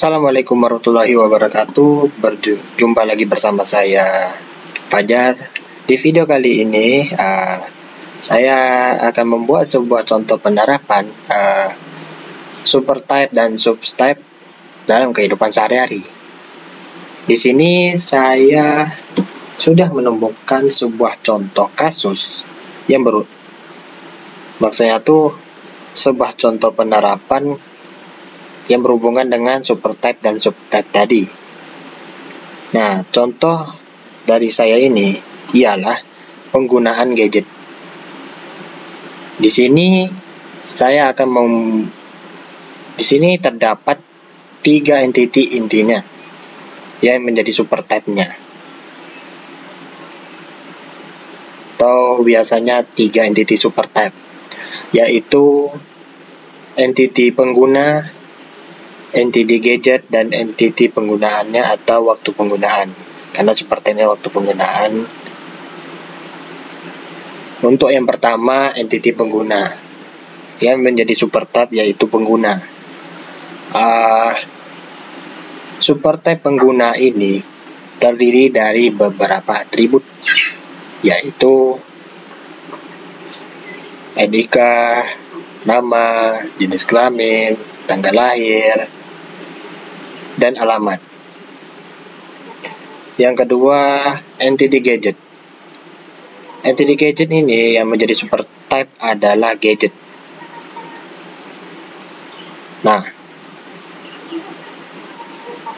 Assalamualaikum warahmatullahi wabarakatuh. Berjumpa lagi bersama saya Fajar. Di video kali ini saya akan membuat sebuah contoh penerapan supertype dan subtype dalam kehidupan sehari-hari. Di sini saya sudah menemukan sebuah contoh kasus yang maksudnya tuh sebuah contoh penerapan yang berhubungan dengan supertype dan subtype tadi. Nah, contoh dari saya ini ialah penggunaan gadget. Di sini saya akan di sini terdapat 3 entity intinya yang menjadi supertype-nya. Atau biasanya 3 entity supertype, yaitu entity pengguna, entity gadget, dan entity penggunaannya atau waktu penggunaan. Karena sepertinya waktu penggunaan. Untuk yang pertama, entity pengguna yang menjadi supertype yaitu pengguna. Supertype pengguna ini terdiri dari beberapa atribut, yaitu NIK, nama, jenis kelamin, tanggal lahir, dan alamat. Yang kedua, entity gadget. Entity gadget ini yang menjadi supertype adalah gadget. Nah,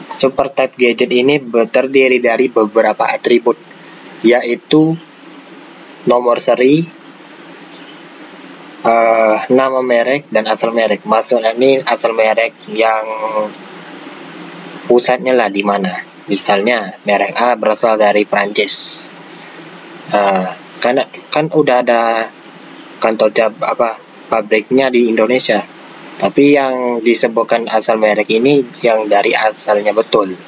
supertype gadget ini terdiri dari beberapa atribut, yaitu nomor seri, nama merek, dan asal merek. Maksudnya ini asal merek yang pusatnya lah di mana. Misalnya merek A berasal dari Prancis. Karena kan udah ada kantor pabriknya di Indonesia. Tapi yang disebutkan asal merek ini yang dari asalnya betul.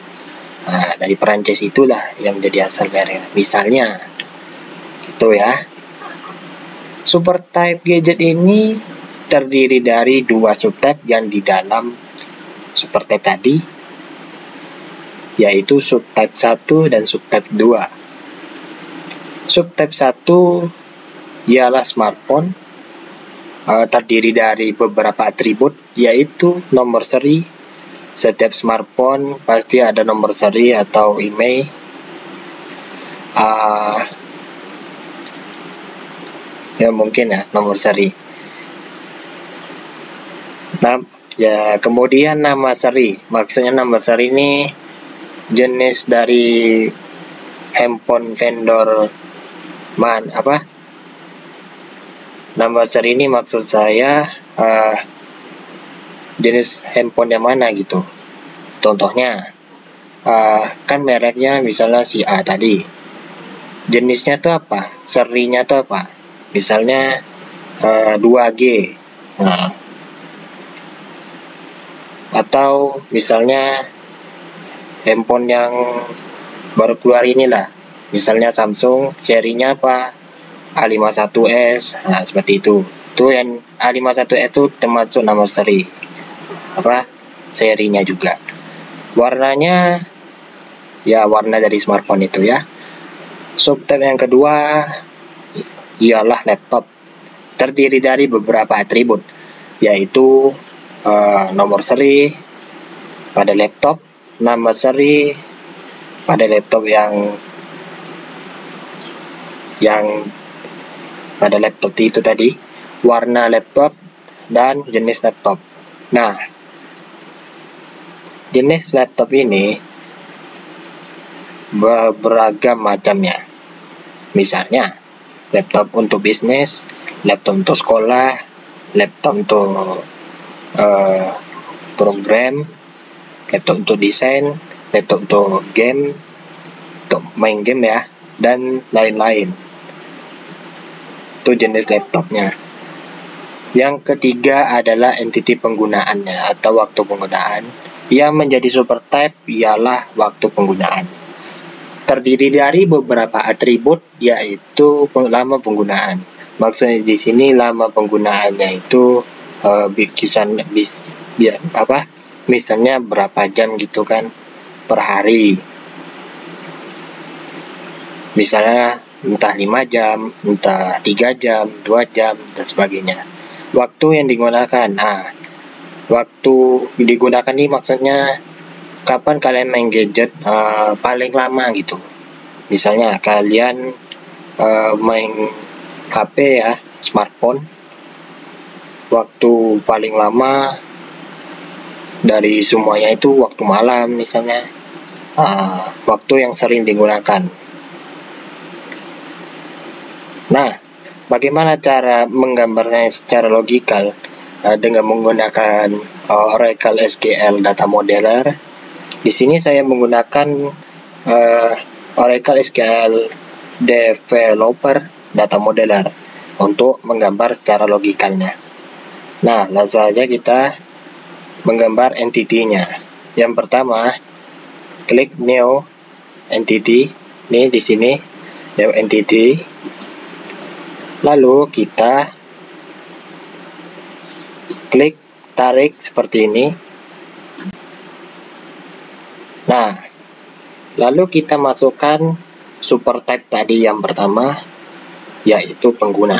Dari Prancis itulah yang menjadi asal merek. Misalnya itu ya. Supertype gadget ini terdiri dari 2 subtype yang di dalam supertype tadi, yaitu subtype 1 dan subtype 2. Subtype 1 ialah smartphone, terdiri dari beberapa atribut, yaitu nomor seri. Setiap smartphone pasti ada nomor seri atau IMEI. Ya mungkin ya nomor seri. Kemudian nama seri. Maksudnya nama seri ini jenis dari handphone vendor Nama seri ini maksud saya jenis handphone yang mana gitu. Contohnya kan mereknya misalnya si A tadi. Jenisnya tuh apa? Serinya tuh apa? Misalnya 2G. Atau misalnya handphone yang baru keluar inilah. Misalnya Samsung, serinya apa? A51s. Seperti itu. Itu yang A51s itu termasuk nomor seri. Serinya juga. Warnanya ya warna dari smartphone itu ya. Subtype yang kedua ialah laptop. Terdiri dari beberapa atribut, yaitu nomor seri pada laptop, nama seri pada laptop yang pada laptop itu tadi, warna laptop, dan jenis laptop. Nah, jenis laptop ini beragam macamnya. Misalnya, laptop untuk bisnis, laptop untuk sekolah, laptop untuk program, laptop untuk desain, laptop untuk game, untuk main game ya, dan lain-lain. Itu jenis laptopnya. Yang ketiga adalah entity penggunaannya atau waktu penggunaan. Yang menjadi supertype ialah waktu penggunaan. Terdiri dari beberapa atribut, yaitu lama penggunaan. Maksudnya di sini lama penggunaannya itu misalnya berapa jam gitu kan per hari, misalnya entah 5 jam, entah 3 jam, 2 jam, dan sebagainya. Waktu yang digunakan, nah waktu digunakan ini maksudnya kapan kalian main gadget paling lama gitu. Misalnya kalian main HP ya, smartphone, waktu paling lama dari semuanya itu waktu malam misalnya, waktu yang sering digunakan. Nah, bagaimana cara menggambarnya secara logikal dengan menggunakan Oracle SQL Data Modeler? Di sini saya menggunakan Oracle SQL Developer Data Modeler untuk menggambar secara logikalnya. Nah, langsung saja kita menggambar entity-nya. Yang pertama, klik New Entity. Ini di sini New Entity. Lalu kita klik tarik seperti ini. Nah, lalu kita masukkan super type tadi yang pertama, yaitu pengguna.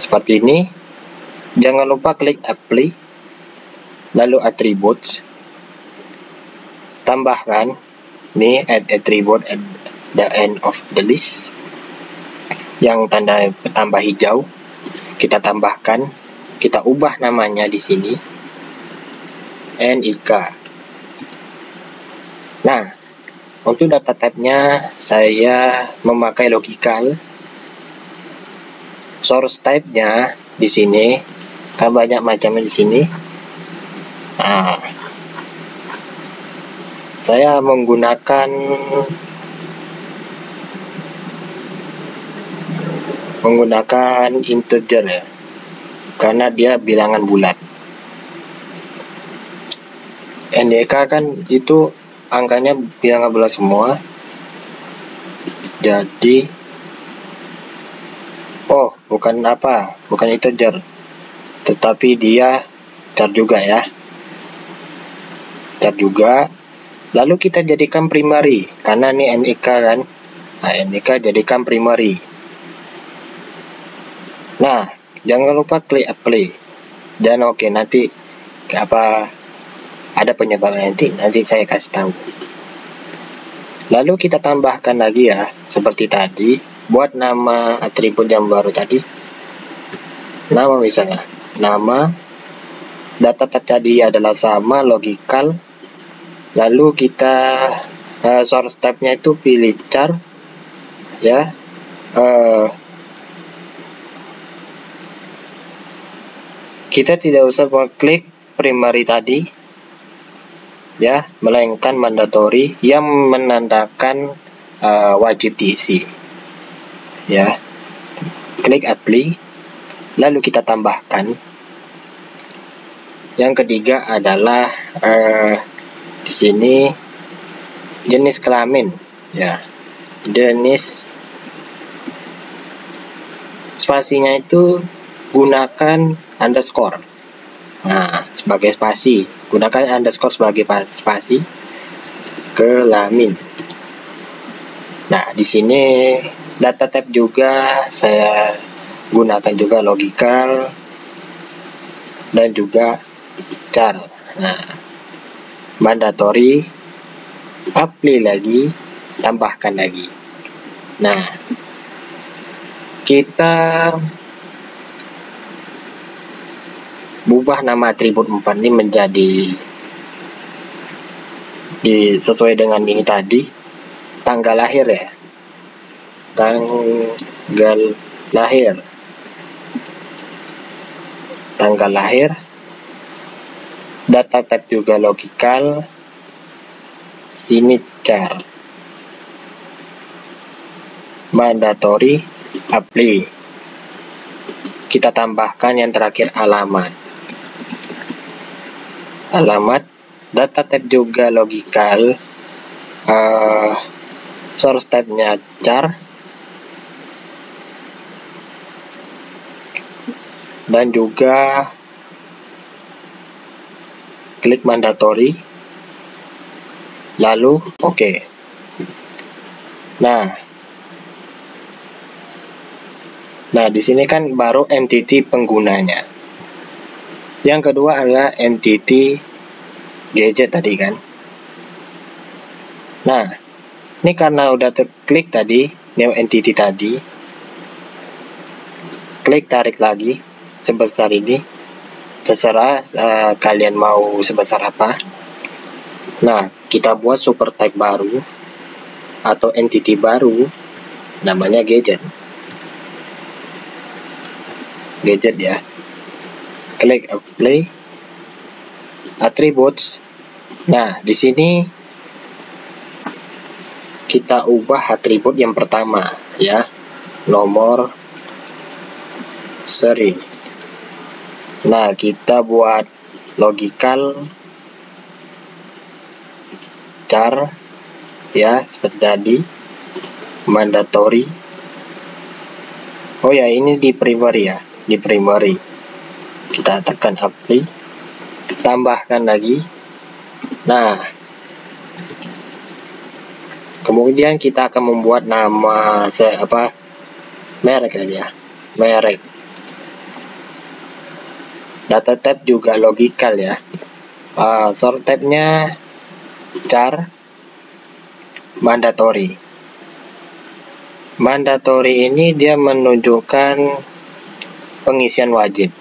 Seperti ini. Jangan lupa klik apply, lalu attributes, tambahkan ini add attribute at the end of the list, yang tanda tambah hijau. Kita tambahkan, kita ubah namanya di sini NIK. Nah, untuk data type-nya saya memakai logical. Source type-nya di sini kan banyak macamnya di sini. Nah, saya menggunakan integer ya, karena dia bilangan bulat. NDK kan itu angkanya bilangan bulat semua, jadi bukan integer, tetapi dia char juga ya, char juga. Lalu kita jadikan primary, karena ini NIK kan. Nah, NIK jadikan primary. Nah, jangan lupa klik apply. Dan oke, nanti ada penyebabnya, nanti saya kasih tahu. Lalu kita tambahkan lagi ya, seperti tadi, buat nama atribut yang baru tadi. Nama misalnya, nama, data type tadi adalah sama, logical. Lalu kita source type-nya itu pilih char ya. Kita tidak usah klik primary tadi ya, melainkan mandatory yang menandakan wajib diisi ya. Klik apply, lalu kita tambahkan. Yang ketiga adalah di sini jenis kelamin ya, jenis. Spasinya itu gunakan underscore. Nah, sebagai spasi, gunakan underscore sebagai spasi. Kelamin. Nah, di sini data type juga saya gunakan juga logical dan juga char. Nah, mandatory, apply lagi, tambahkan lagi. Nah, kita ubah nama atribut 4 ini menjadi sesuai dengan ini tadi, tanggal lahir ya, tanggal lahir, data type juga logical, sini char, mandatory, apply. Kita tambahkan yang terakhir alamat, data type juga logical, source type-nya char, dan juga klik mandatory, lalu oke. Nah, di sini kan baru entity penggunanya. Yang kedua adalah entity gadget tadi kan. Nah, ini karena udah terklik tadi, new entity tadi, klik tarik lagi sebesar ini, terserah kalian mau sebesar apa. Nah, kita buat super type baru atau entity baru, namanya gadget ya. Klik apply, attributes. Nah, di sini kita ubah atribut yang pertama ya, nomor seri. Nah, kita buat logical char ya, seperti tadi, mandatory. Oh ya, ini di primary ya, di primary. Kita tekan apply, tambahkan lagi. Nah, kemudian kita akan membuat nama merek ya, merek. Data type juga logical ya. Sort type-nya char, mandatory. Mandatory ini dia menunjukkan pengisian wajib.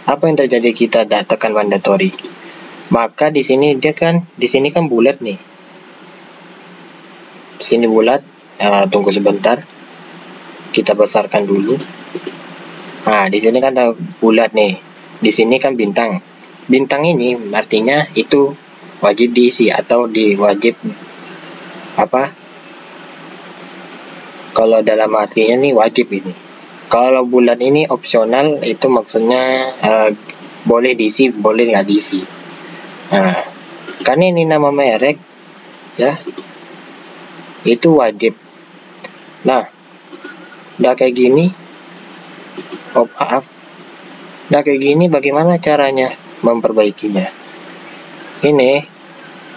Apa yang terjadi kita tekan mandatory? Maka di sini di sini kan bulat nih. Di sini bulat. Tunggu sebentar. Kita besarkan dulu. Nah, di sini kan bulat nih. Di sini kan bintang. Bintang ini artinya itu wajib diisi atau diwajib kalau dalam artinya nih wajib ini. Kalau bulat ini opsional, itu maksudnya boleh diisi, boleh nggak diisi. Nah, karena ini nama merek ya, itu wajib. Nah, udah kayak gini. Udah kayak gini, bagaimana caranya memperbaikinya? Ini,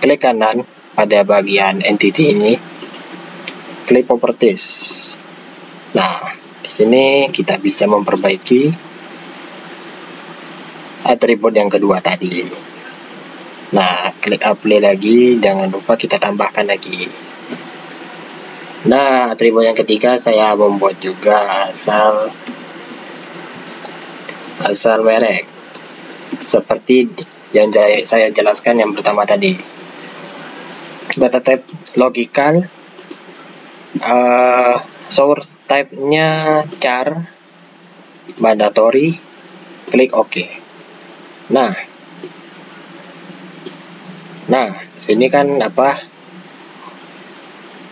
klik kanan pada bagian entity ini, klik properties. Nah, di sini kita bisa memperbaiki atribut yang kedua tadi. Nah, klik apply lagi, jangan lupa kita tambahkan lagi. Nah, atribut yang ketiga saya membuat juga asal merek, seperti yang saya jelaskan yang pertama tadi. Data type logical, source type-nya char, mandatory, klik OK. Nah, sini kan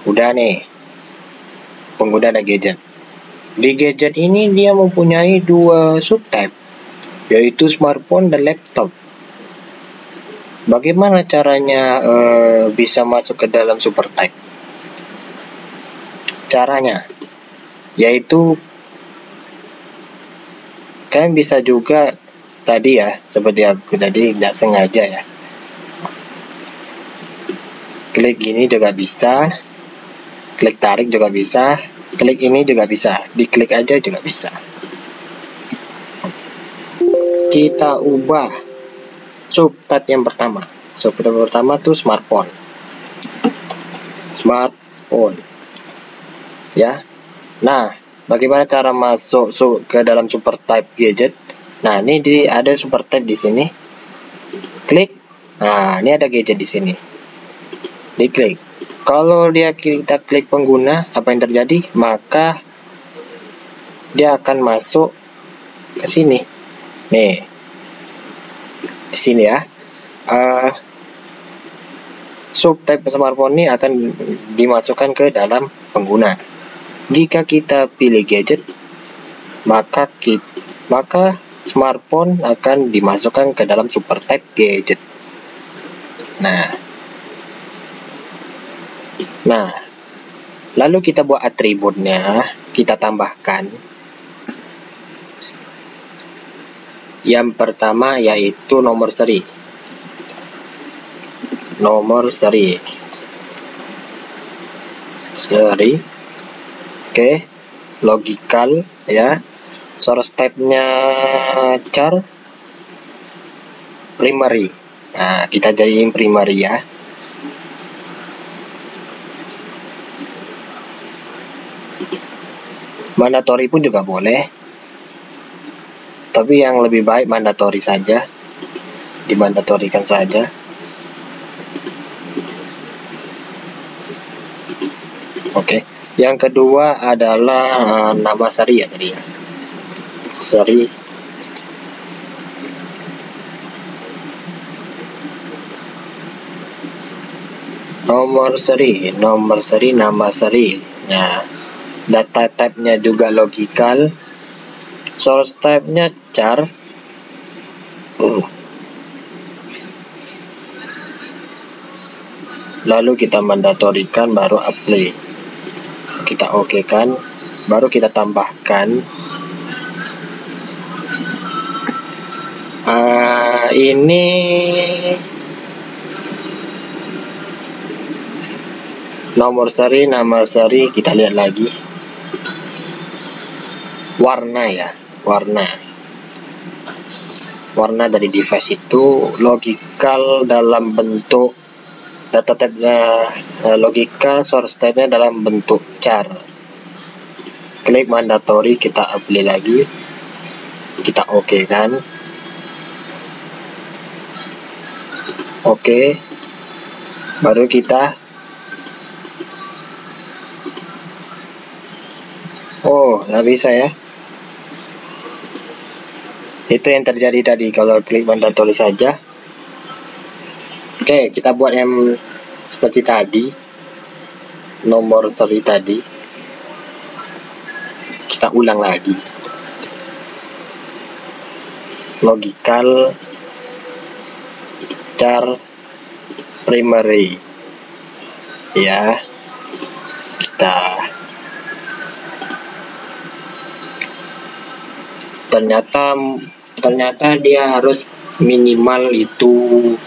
udah nih, pengguna gadget. Di gadget ini dia mempunyai dua subtype, yaitu smartphone dan laptop. Bagaimana caranya bisa masuk ke dalam super type? Caranya yaitu kalian bisa juga tadi ya, seperti aku tadi tidak sengaja ya, klik gini juga bisa, klik tarik juga bisa, klik ini juga bisa, diklik aja juga bisa. Kita ubah subtype yang pertama. Subtype pertama tuh smartphone ya. Nah, bagaimana cara masuk ke dalam super type gadget? Nah, ini ada super type di sini. Klik. Nah, ini ada gadget di sini. Diklik. Kalau kita klik pengguna, apa yang terjadi? Maka dia akan masuk ke sini. Nih. Di sini ya. Subtype smartphone ini akan dimasukkan ke dalam pengguna. Jika kita pilih gadget, maka smartphone akan dimasukkan ke dalam super type gadget. Nah, lalu kita buat atributnya, kita tambahkan. Yang pertama yaitu nomor seri. Nomor seri. Oke, logical ya. Source type-nya char, primary. Nah, kita jadiin primary ya. Mandatory pun juga boleh, tapi yang lebih baik mandatory saja, dimandatorikan saja. Oke, yang kedua adalah nama seri ya tadi ya. Seri. Nomor seri, nama seri. Nah, data type-nya juga logical. Source type-nya char. Lalu kita mandatorikan, baru apply. Kita oke kan, baru kita tambahkan ini nomor seri, nama seri. Kita lihat lagi warna ya, warna dari device itu logical dalam bentuk data type-nya logical, source type-nya dalam bentuk char. Klik mandatory, kita apply lagi, kita oke kan. Oke, baru kita nggak bisa ya. Itu yang terjadi tadi kalau klik mandatory saja. Oke, kita buat yang seperti tadi, nomor seri tadi. Kita ulang lagi. Logical, char, primary. Ya. Ternyata dia harus minimal itu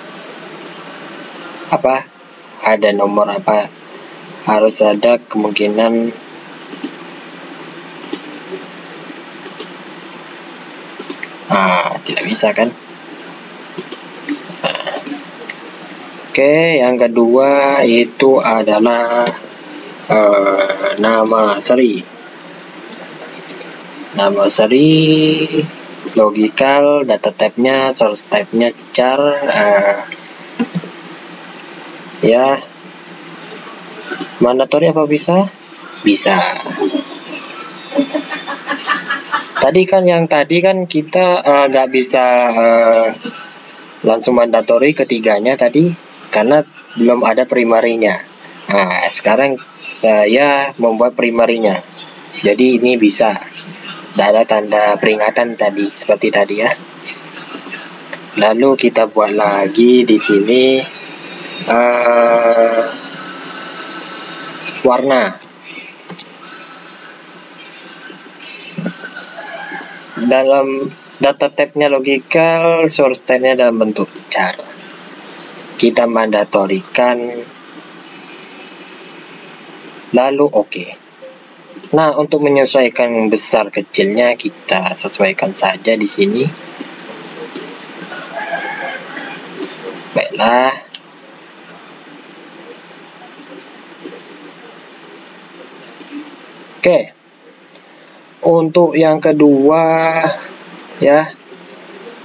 ada nomor harus ada kemungkinan tidak bisa kan. Oke, yang kedua itu adalah nama seri. Nama seri logical, data type-nya, source type-nya char. Ya, mandatory apa bisa? Bisa. Tadi kan kita nggak bisa langsung mandatory ketiganya tadi karena belum ada primarinya. Nah, sekarang saya membuat primarinya. Jadi ini bisa. Ada tanda peringatan tadi seperti tadi ya. Lalu kita buat lagi di sini warna. Dalam data type-nya logical, source type-nya dalam bentuk char. Kita mandatorikan, lalu oke. Nah, untuk menyesuaikan besar kecilnya kita sesuaikan saja di sini. Baiklah. Oke. Untuk yang kedua ya,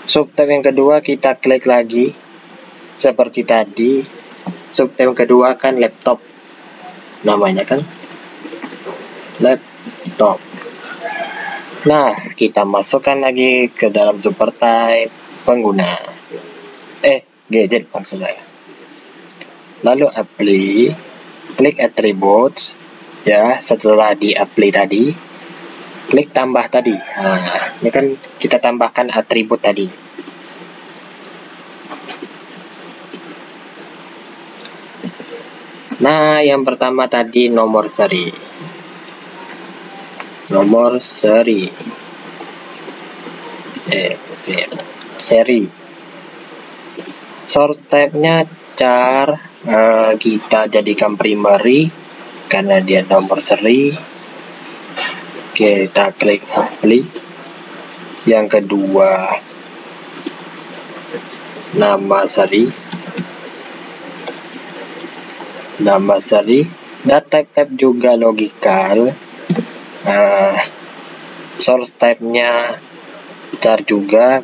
subtype yang kedua kita klik lagi seperti tadi. Subtype yang kedua kan laptop namanya kan, laptop. Nah, kita masukkan lagi ke dalam supertype pengguna, gadget maksud saya. Lalu apply, klik attributes ya. Setelah di apply tadi, klik tambah tadi. Nah, ini kan kita tambahkan atribut tadi. Nah, yang pertama tadi nomor seri. Nomor seri. seri. Source type-nya char, kita jadikan primary karena dia nomor seri. Kita klik apply. Yang kedua, nama seri. Dan type juga logical. Source type-nya char juga,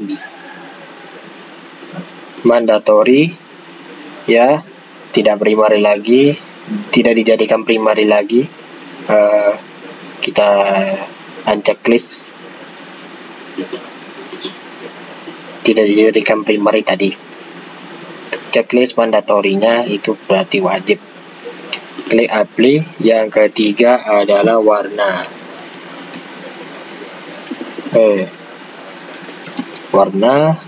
mandatory ya, tidak primary lagi, tidak dijadikan primary lagi. Kita unchecklist, tidak dijadikan primary tadi. Checklist mandatorinya itu berarti wajib. Klik apply. Yang ketiga adalah warna. Warna.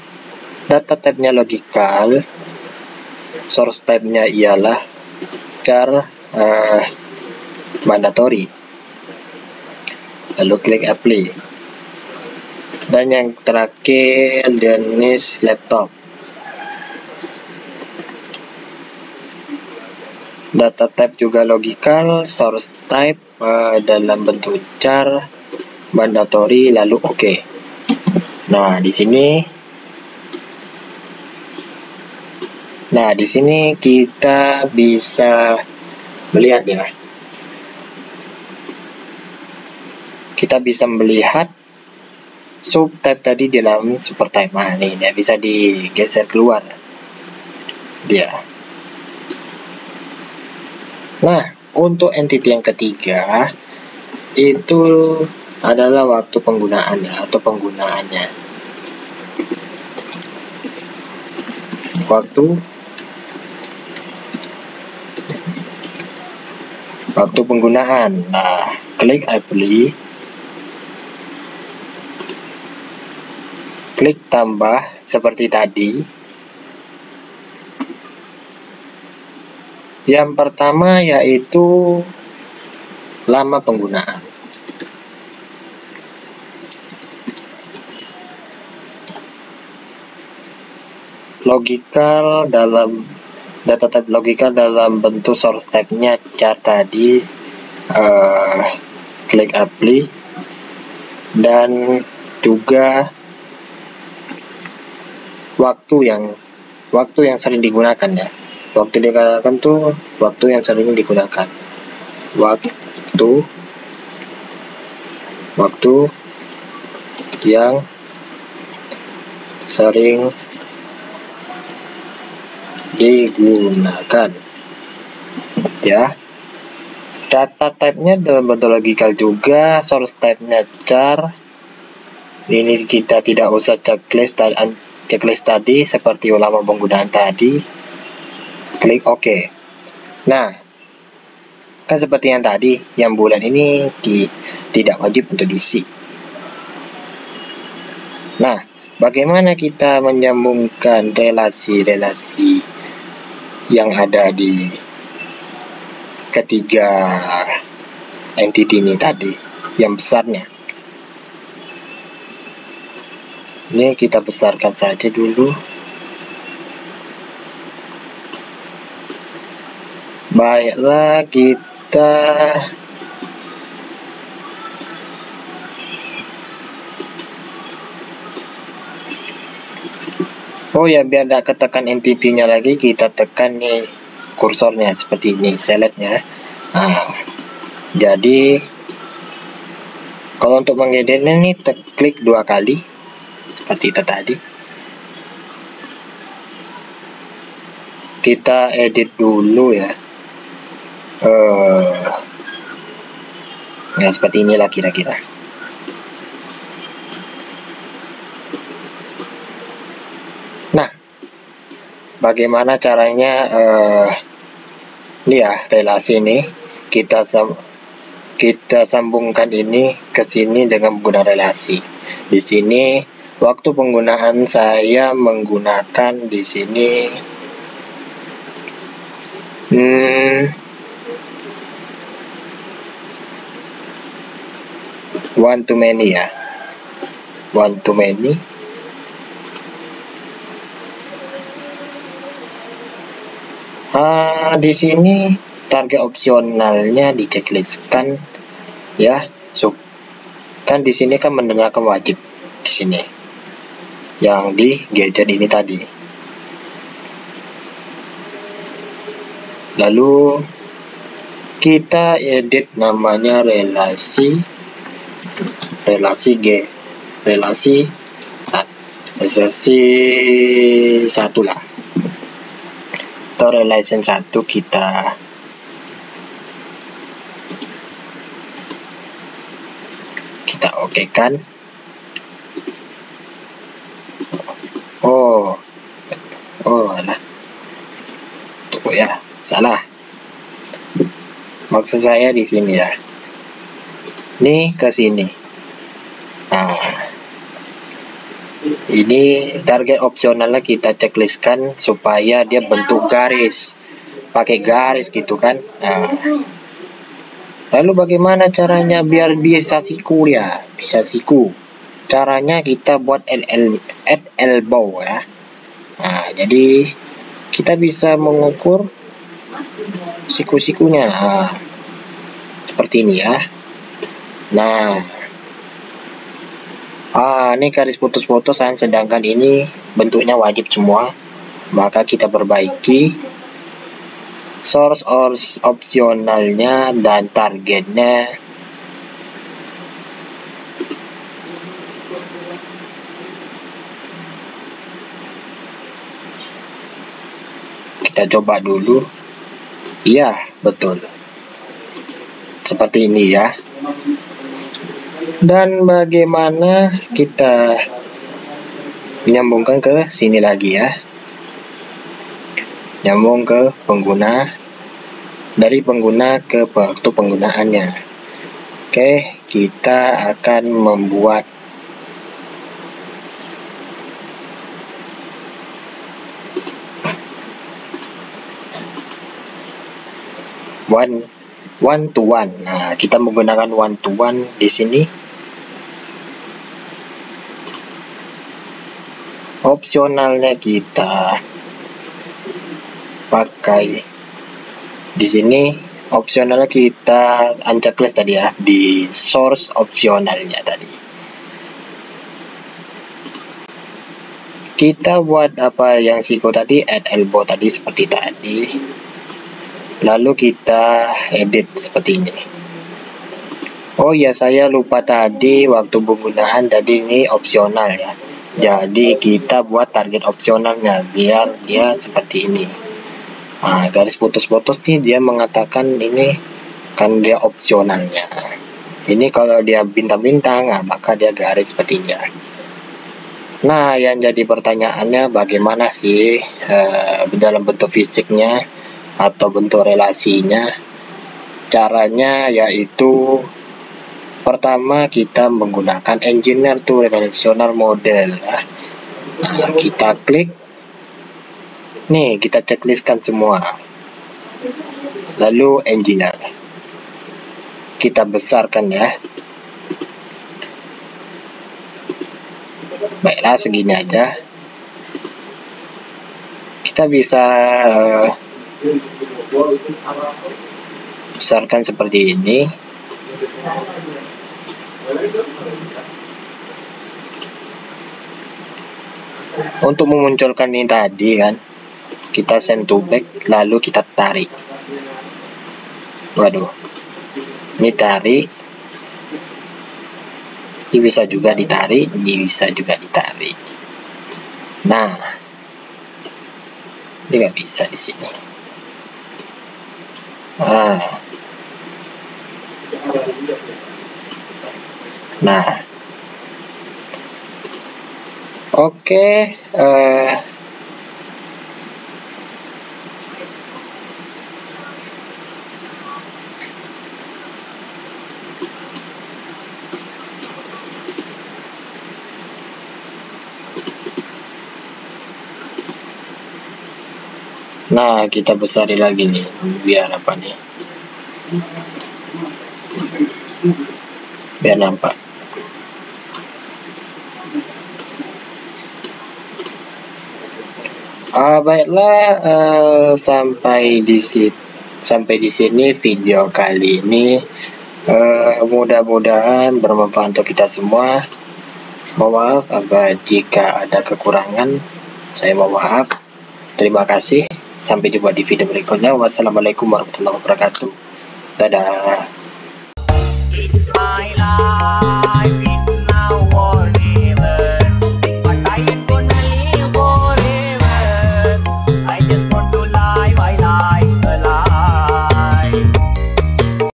Data type-nya logical. Source type-nya ialah char, mandatory. Lalu klik apply. Dan yang terakhir jenis laptop. Data type juga logical, source type dalam bentuk char, mandatory, lalu oke. Nah, di sini kita bisa melihat ya. Kita bisa melihat subtype tadi di dalam supertype. Nah, ini dia bisa digeser keluar. Nah, untuk entity yang ketiga itu adalah waktu penggunaannya atau penggunaannya. Waktu penggunaan. Nah, klik apply. Klik tambah seperti tadi. Yang pertama yaitu lama penggunaan. Logical dalam data type logical dalam bentuk source type-nya char tadi. Klik apply. Dan juga waktu yang sering digunakan ya. Waktu digunakan tuh waktu yang sering digunakan. Waktu yang sering digunakan ya. Data type-nya dalam bentuk logical juga, source type-nya char. Ini kita tidak usah checklist tadi seperti ulama penggunaan tadi. Klik OK. Nah, kan seperti yang tadi, yang bulan ini tidak wajib untuk diisi. Nah, bagaimana kita menyambungkan relasi-relasi yang ada di ketiga entity ini tadi, yang besarnya? Ini kita besarkan saja dulu. Baiklah, kita biar tidak ketekan entity-nya lagi, kita tekan nih kursornya seperti ini, select-nya. Nah, jadi kalau untuk mengeditnya nih, klik 2 kali seperti itu tadi. Kita edit dulu ya. Nah, seperti inilah kira-kira. Nah, bagaimana caranya? Ini ya, relasi ini kita sambungkan ini ke sini dengan menggunakan relasi. Di sini waktu penggunaan saya menggunakan di sini one to many ya. One to many. Di sini target opsionalnya di checklistkan ya. Kan di sini kan mendengarkan wajib di sini. Yang di gadget ini tadi. Lalu kita edit namanya relasi satu lah, atau relation 1 kita oke kan. Alah, tunggu ya, salah. Maksud saya di sini ya. Nih ke sini. Ini target opsionalnya kita checklistkan supaya dia bentuk garis, pakai garis gitu kan. Lalu bagaimana caranya biar bisa siku ya? Bisa siku. Caranya kita buat add elbow ya. Jadi kita bisa mengukur siku-sikunya. Seperti ini ya. Ini garis putus-putusan, sedangkan ini bentuknya wajib semua. Maka kita perbaiki source opsionalnya dan targetnya. Kita coba dulu. Iya, betul. Seperti ini ya. Dan bagaimana kita menyambungkan ke sini lagi ya. Nyambung ke pengguna, dari pengguna ke waktu penggunaannya. Oke, kita akan membuat one to one. Kita menggunakan one to one di sini. Opsionalnya kita pakai di sini. Opsionalnya kita unchecklist tadi ya, di source opsionalnya tadi. Kita buat apa yang siku tadi, add elbow tadi seperti tadi. Lalu kita edit seperti ini. Oh ya, saya lupa tadi waktu penggunaan tadi ini opsional ya. Jadi kita buat target opsionalnya biar dia seperti ini. Garis putus-putus nih dia mengatakan ini kan dia opsionalnya. Ini kalau dia bintang-bintang, maka dia garis seperti ini. Yang jadi pertanyaannya bagaimana sih dalam bentuk fisiknya atau bentuk relasinya? Caranya yaitu pertama kita menggunakan engineer to relational model. Kita klik. Nih, kita checklistkan semua. Lalu engineer. Kita besarkan ya. Baiklah, segini aja. Kita bisa besarkan seperti ini. Untuk memunculkan ini tadi kan, kita send to back, lalu kita tarik. Waduh, ini tarik. Ini bisa juga ditarik, ini bisa juga ditarik. Ini nggak bisa di sini. Oke. Kita besarin lagi nih, biar apa nih? Biar nampak. Baiklah, sampai di sini video kali ini. Mudah-mudahan bermanfaat untuk kita semua. Mohon maaf jika ada kekurangan. Saya mohon maaf. Terima kasih. Sampai jumpa di video berikutnya. Wassalamualaikum warahmatullahi wabarakatuh. Dadah.